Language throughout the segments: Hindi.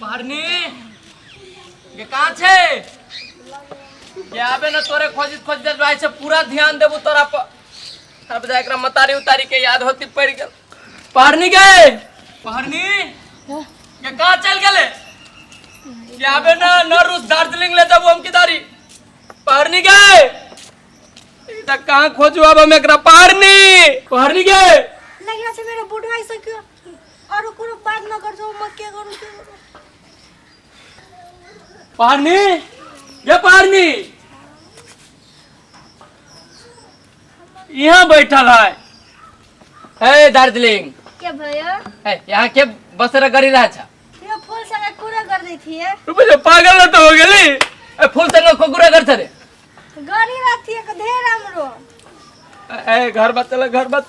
भारनी ये कहाँ छे ये आबे न तोरे खोजित खोजित भाई से पूरा ध्यान देबू तोरा पर अब जा एकरा मतारी उतारी के याद होती पड़ गेल। भारनी गए भारनी ये कहाँ चल गेले ये आबे न रूस दार्जिलिंग ले जाबू हम किदारी भारनी गए इधर कहाँ खोजू अब हम एकरा भारनी गए लगिया से मेरा बुढ़वा ऐसा क्यों और कोनो बात न कर जो मत क्या करूं पारनी ये पारनी यहाँ बैठल है दार्जिलिंग क्या भैया यहाँ के बसरा करी रहा था ये फूल संगे कूड़ा कर दी थी पागल न तो हो गेली फूल संगे कुकुरा कर छरे गाड़ी रहती है ढेर हमरो घर बात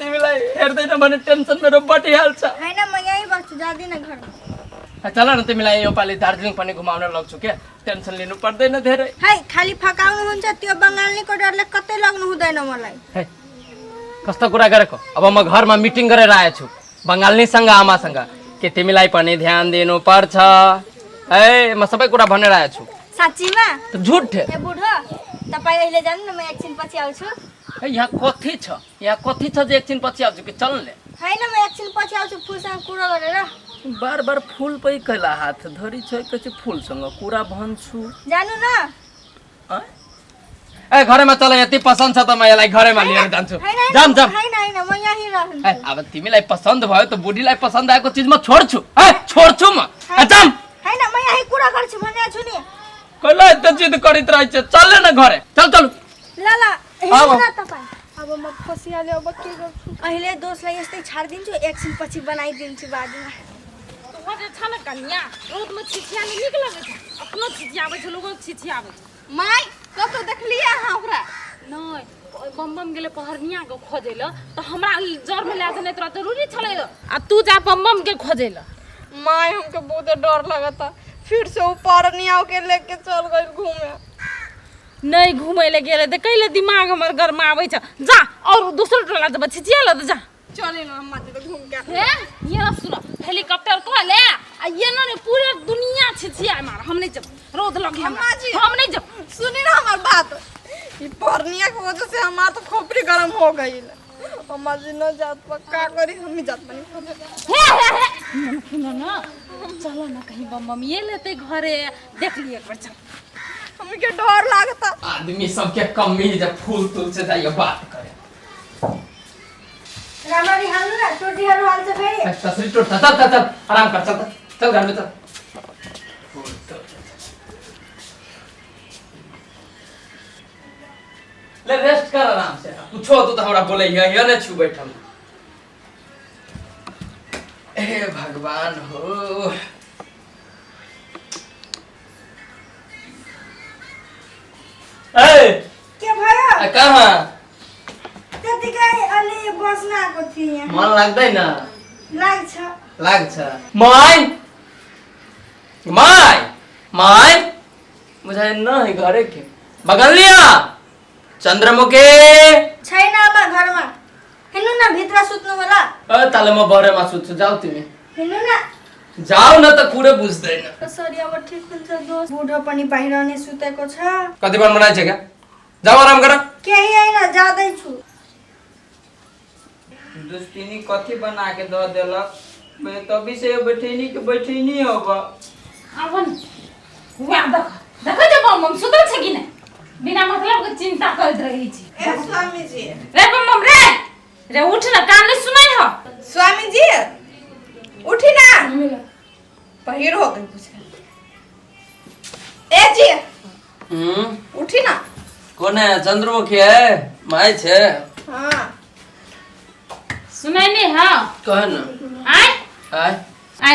मिलाई हेर दे न मने टेंशन में रोबटी हाल छ है ना मैं यही बात जा दी ना घर चला न तिमीलाई यो पाली दार्जिलिङ पनि घुमाउन लग्छु के टेन्सन लिनु पर्दैन धेरै है खाली फकाउनु हुन्छ त्यो बंगालीको डरले कतै लाग्नु हुँदैन मलाई कस्तो कुरा गरेको अब म घरमा मिटिङ गरेर आएछु बंगालीसँग आमासँग के तिमीलाई पनि ध्यान दिनु पर्छ म सबै कुरा भनेर आएछु साच्चीमा त झुट ए बुढो तपाई अहिले जानु न म एकछिन पछि आउँछु यहाँ कथि छ जे एकछिन पछि आउँछु कि चल्ने हैन म एकछिन पछि आउँछु फूलसँग कुरा गरेर बार बार फूल पै कैला हात धरी छ कछि फूलसँग कुरा भन्छु जानु न घरमा चल यति पसन्द छ त म यसलाई घरमा लिएर जान्छु जाम हैन म यही रहन्छु अब तिमीलाई पसन्द भयो त बुढीलाई पसन्द आएको चीज म छोड्छु छोड्छु म जाम हैन म यही कुरा गर्छु भने छु नि कहिले त जिद गरित रहछ चल न घरे चल ल हेर्नु तपाई अब म फसिहाले अब के गर्छु अहिले दोस्लाई यस्तै छाड्दिन्छु एकछिन पछि बनाइदिन्छु बादमा अरे छ न कन्या रोड में छिछियाने निक लगे छ अपनो छिछियाबे छ लोगो छिछियाबे माई कतो देखलिया हां ओकरा नै बम गेले पहरनिया के खोजेल त हमरा जर में ले जाने तोरा जरूरी छले आ तू जा बम के खोजेल माई हमके बहुत डर लगता फिर से ऊपर निया के लेके चल गई घूमे नहीं घूमे ले गेले त कइले दिमाग हमर घर में आबै छ जा और दूसरा टोला जब छिछियाल त जा चले न हम माते घूम के हे ये सुन हेलीकॉप्टर को ले आ ये न पूरे दुनिया छिछिया मार हम नहीं जब रोद लगे हम नहीं जब सुनी ना हमार बात ये परनिया की वजह से हमार तो खोपड़ी गरम हो गई हम आज न जात पक्का करी हम जात बनी हे सुनो ना चलो ना कहीं बम ये लेते घरे देख लिए एक बार चल हमें के डर लागता आदमी सबके कमी जब फूल तुल से जाइए बात करे रामारी हाल ना छोटी हाल से फेरी तसरी टूट चल आराम कर चल घर में चल ले रेस्ट कर आराम से पूछो तो हमरा बोले ये ने छु बैठल ए भगवान हो ए के भया कहां त्यति गई अलि बस्ना को थिए मन लाग्दैन लाग्छ माय मुझे नहीं घरे के बगल लिया चंद्रमुखी छैन आमा घरमा हिँड्नु न भित्र सुत्नु होला ताले म बरेमा सुत्छु जाऊ तिमी हिँड्नु न जाऊ न त कुरै बुझ्दैन कसरी अब ठीक हुन्छ दोस्त बुढो पनि बाहिर नै सुतेको छ कति बेर बनाइछ क्या जाऊ आराम गर केही हैन जादै छु दुस्तिनी कथी बना के द देलक मैं तभी से बैठेनी के बैठेनी अब आवन हुआ देख जब बम सुतल छ कि नै बिना मतलब के चिंता करत रही छी ए स्वामी जी रे बम रे उठ न कान नै सुनाइ हो स्वामी जी उठी ना पहिर हो गई कुछ ए जी उठी ना कौन है चंद्रमुखी है माय छे हां सुनाइ नै ह कह न आय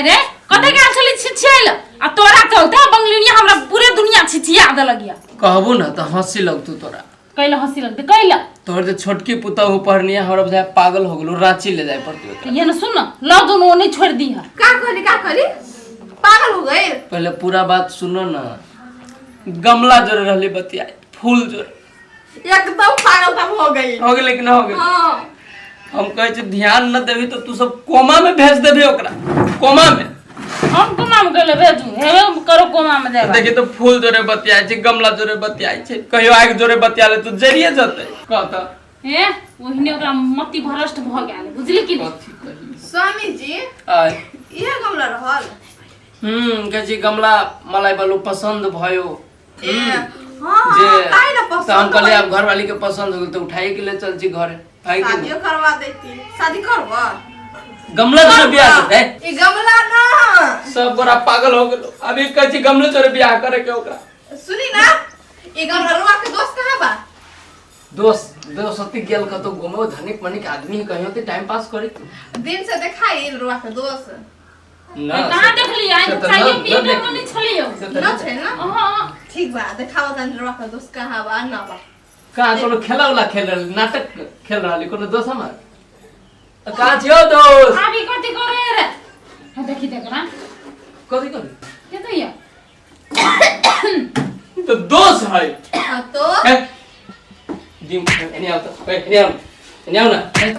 रे कते का चली छिछियाइल आ तोरा चलते बंगलिया हमरा पूरे दुनिया छिछिया द लगिया कहबू न त हंसी लगतू तोरा कैला हंसी लगते कैला तोहर जे छोटकी पुता ऊपरनिया हमरा बुझाय पागल हो गेलू रांची ले जाय पड़ती ये न सुन ल दोनों नहीं छोड़ दी है का करी पागल हो गए पहले पूरा बात सुनो न गमला जोर रहले बतिया फूल जोर एकदम पागल तब हो गेले कि न हो गेले हां हम कहे ध्यान न देवी तो तू सब कोमा में भेज देबे ओकरा कोमा में हम कोमा में गेले भेजू हेवे करो कोमा में देबा देखि तो फूल जोरे बतियाइ छै गमला जोरे बतियाइ छै कहियो आग जोरे बतियाले तू जरिए जतै कहत हे ओहिने ओकरा मति भ्रष्ट भ गेल बुझली कि कथी कही स्वामी जी आय ये गमला रहल कहे गमला मलाई बालू पसंद भयो ए हां जे काहे ना तो हम पसंद कहले अब घर वाली के पसंद हो गेल तो उठाई के ले चल जी घर है कि शादी करवा देती शादी करवा गमला जोरे बियाह है ई गमला ना सब बड़ा पागल हो गेलो अभी कहे गमले जोरे बियाह करे के ओकरा सुनी ना ई गमला रुआ के दोस्त कहां बा दोस्त सती गेल कतो घुमो धनिक मनिक आदमी कहियो ते टाइम पास करी दिन से देखाई रुआ के दोस्त ना कहां देखली आई से तो चाहिए न- पी न के नहीं छलियो न छै ना हां ठीक बा देखाओ तन रुआ के दोस्त कहां बा ना बा कहाँ कोनो खेला वाला खेल रहा नाटक खेल रहा कोनो दोस्त हमार कहाँ छियो दोस्त अभी कथि करे रे हां देखि देखरा कथी कर के तो ये तो दोस्त है हां तो ए, एनी आओ तो एनी आओ ना ए,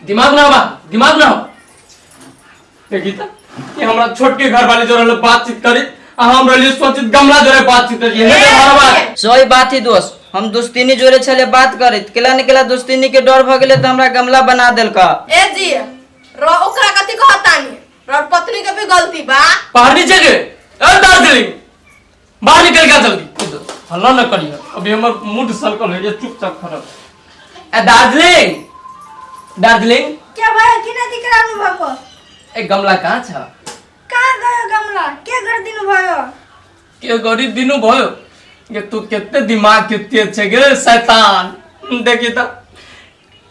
दिमाग ना बा दिमाग ना हो देखी तो ये हमरा छोट के घर वाले जो रहल बातचीत करी आ हम रहली सोचित गमला जोरे बातचीत करी ये हमारा बात सही बात ही दोस्त हम दोस्तीनी जोरे छले बात करत केला निकला दोस्तीनी के डर भ गेले त हमरा गमला बना देलका ए जी रो ओकरा कथि कहतानी रो पत्नी के भी गलती बा बाहर नीचे के ए दार्जिलिंग बाहर निकल गया जल्दी हल्ला न करिए अभी हमर मूड सलकल है ये चुपचाप खड़ा ए दार्जिलिंग क्या भाई किना दिकरानु भको ए गमला कहाँ छ कहां गयो गमला के घर दिनु भयो के गरी दिनु भयो ये तू कितने दिमाग के तेज छे गे शैतान देखी त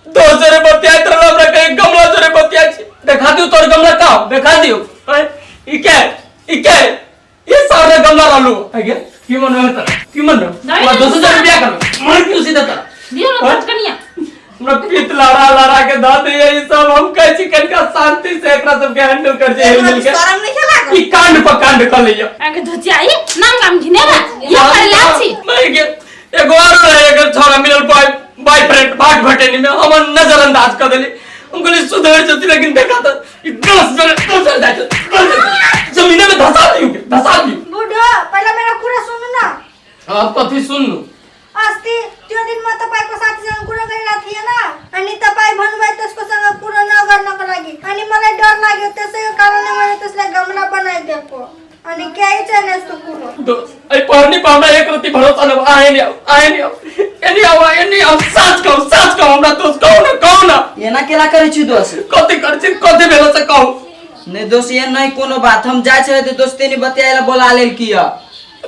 दो जरे बतिया तर हमरा कहीं गमला जरे बतिया छी देखा दियो तोर गमला का देखा दियो ई के ये सारे गमला रहलु है गे की मन है की मन नहीं, है 200 रुपया कर मन क्यों सीधा तर दियो ना कनिया हमरा पीत लड़ा के दा दे ये सब हम कह छी कनका शांति से एकरा सब के हैंडल कर जे मिल के शरम नहीं खेला ई कांड पर कांड कर लियो आगे धोचियाई नाम गाम घिनेला ये कर लाची नहीं के एगो और रहे अगर छोरा मिलल बॉयफ्रेंड बाट भटेनी में हमर नजरअंदाज कर देली उनके सुधर जती लेकिन देखा तो ई 10 जाए जमीन में धसा दियो बूढ़ा पहले मेरा पूरा सुनो ना अब कथि सुननु अस्ति त्यो दिन म तपाईको साथीसँग कुरा गरिरहेको थिएँ न अनि तपाई भन्नुभयो त्यसको सँग कुरा नगर्नको लागि अनि मलाई डर लाग्यो त्यसैको कारणले मैले त्यसलाई गमला बनाइदिएको अनि केही छैन यस्तो कुरो तो आई पढ़नी पावना एक रति भरोसा न आए नहीं आओ सच कहो हमरा दोस्त कहो ना एना केला करे छी दोस्त कथि कर छी कथि भेलो से कहो नहीं दोस्त ये नहीं कोनो बात हम जाय छले त दोस्तीनी बतियाला बोला लेल किया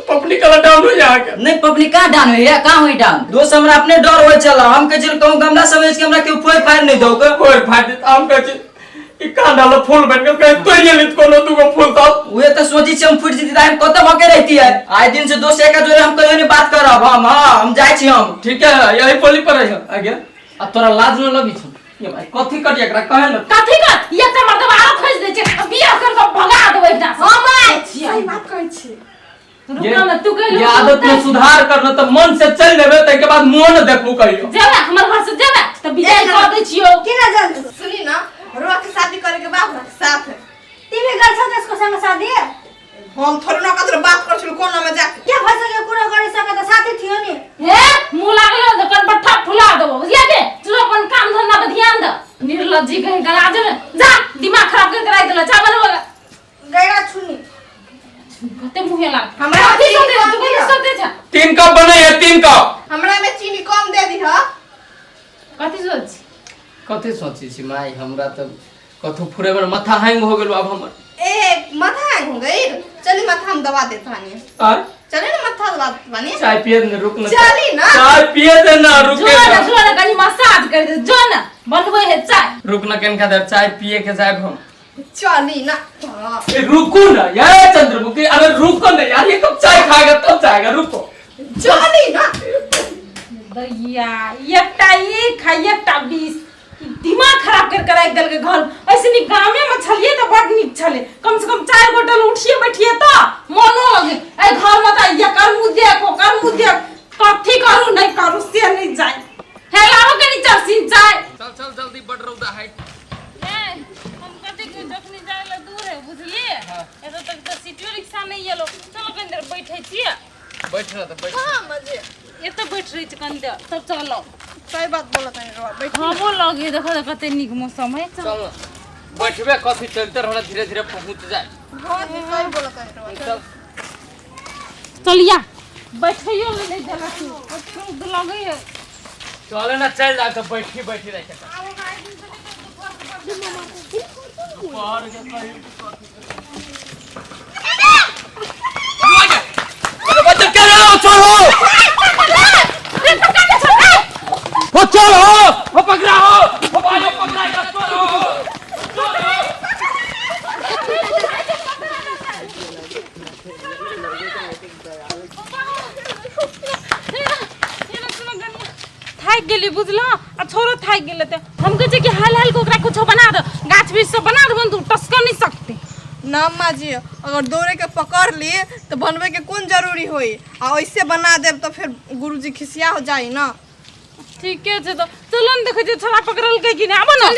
पब्लिक वाला डाउन हो जा के नहीं पब्लिक का डाउन है का होई डाउन दोस्त हमरा अपने डर होय चला हम के जिल कहूं गमला समझ के हमरा के फोड़ फाड़ नहीं दो के कोई फाड़ हम कह छी ई कांडालो फूल बन के कहीं तो ये लित कोनो दुगो फूल तो उहे त सोची छी हम फुट जीती टाइम कत भके रहती है आए दिन से दोस्त एका जोरे हम कहियो नहीं बात करब हम जाय छी हम ठीक है यही पोली पर है आगे अब तोरा लाज न लगी छ ये भाई कथि कर एकरा कहे न कथि कर ये त मर्द आरो खोज दे छै बियाह कर के भगा देबै एकटा हां भाई सही बात कहै छी रुका ना तू कह ये आदत में सुधार करना तो मन से चल देबे तै के बाद मुंह न देखबू कहियो जेबा हमर घर से जेबा त विदाई कर दै छियो किन जान सुनी न रुआ के शादी करे के बाद साथ तिमी गर्छौ त्यसको सँग शादी हम थोरै न कतरो बात गर्छु कोना में जा के भइसक्यो कुरा गरि सके त साथी थियो नि हे मुंह लागलो त कन बट्ठा फुला देबो बुझिया के तू अपन काम धंधा पे ध्यान दे निर्लज्जी कहीं गला जे जा दिमाग खराब कर कराई देला चा बनबो गैरा छुनी कते मुहे लाग हमरा कथि सोते तू कथि सोते छ 3 कप बने है 3 कप हमरा में चीनी कम दे दी ह कथि सोच कथि सोची छी माई हमरा त कथु फुरे में माथा हैंग हो गेल अब हमर ए माथा हैंग हो गई चली माथा हम दबा देत हनी आ चले ना माथा दबा बानी चाय पिए न रुक न चली ना चाय पिए दे ना रुके जो ना कनी मसाज कर दे जो ना बनबो है चाय रुक न केन खातिर चाय पिए के जाब हम चली ना ए रुको ना यार चंद्रमुखी अरे रुको ना यार ये कब चाय खाएगा तब जाएगा रुको चली ना दैया एकटा एक खाई एकटा 20 दिमाग खराब कर कराई दल के घर ऐसे नी गांव में छलिए त बड नीक छले कम से कम 4 बोतल उठिए बैठिए त मनो लगे ए घर में त ये कर मुद्दे कथि करू नहीं करू से नहीं जाए हे लाओ के नी चर्सिन जाए चल जल्दी बड रौदा है हम कथि के जखनी जाए ला दूर है बुझलिए ए तो बैठे छिए बैठ रहा था बैठ कहां मजे ये तो बैठ रही छ कंदे तब चलो सही बात बोलत है रो बैठ हां वो लगे देखो कते निक मौसम है चल ना बैठबे कथी चलते रहना धीरे धीरे पहुंच जाए बहुत सही बोलत है रो चल चलिया बैठियो ले देला तू लगे चले ना चल जा तो बैठी बैठी रह के बाहर के कहीं अरे बच्चा क्या रहा हो चलो हो चलो हो पकड़ा हो बाजू पकड़ा कर चलो थाक गेली बुझलो आ छोरो थाक गेले ते हम कहे कि हाल हाल को ओकरा कुछ बना दो गाछ वृक्ष से बना दो तू टसका नहीं सकते ना अम्मा जी अगर दौड़े के पकड़ लिए तो बनवे के कौन जरूरी होई आ ऐसे बना देब तो फिर गुरुजी खिसिया हो जाई ना ठीक है तो चलो न देखो जे छोरा पकड़ल के कि ना आबो ना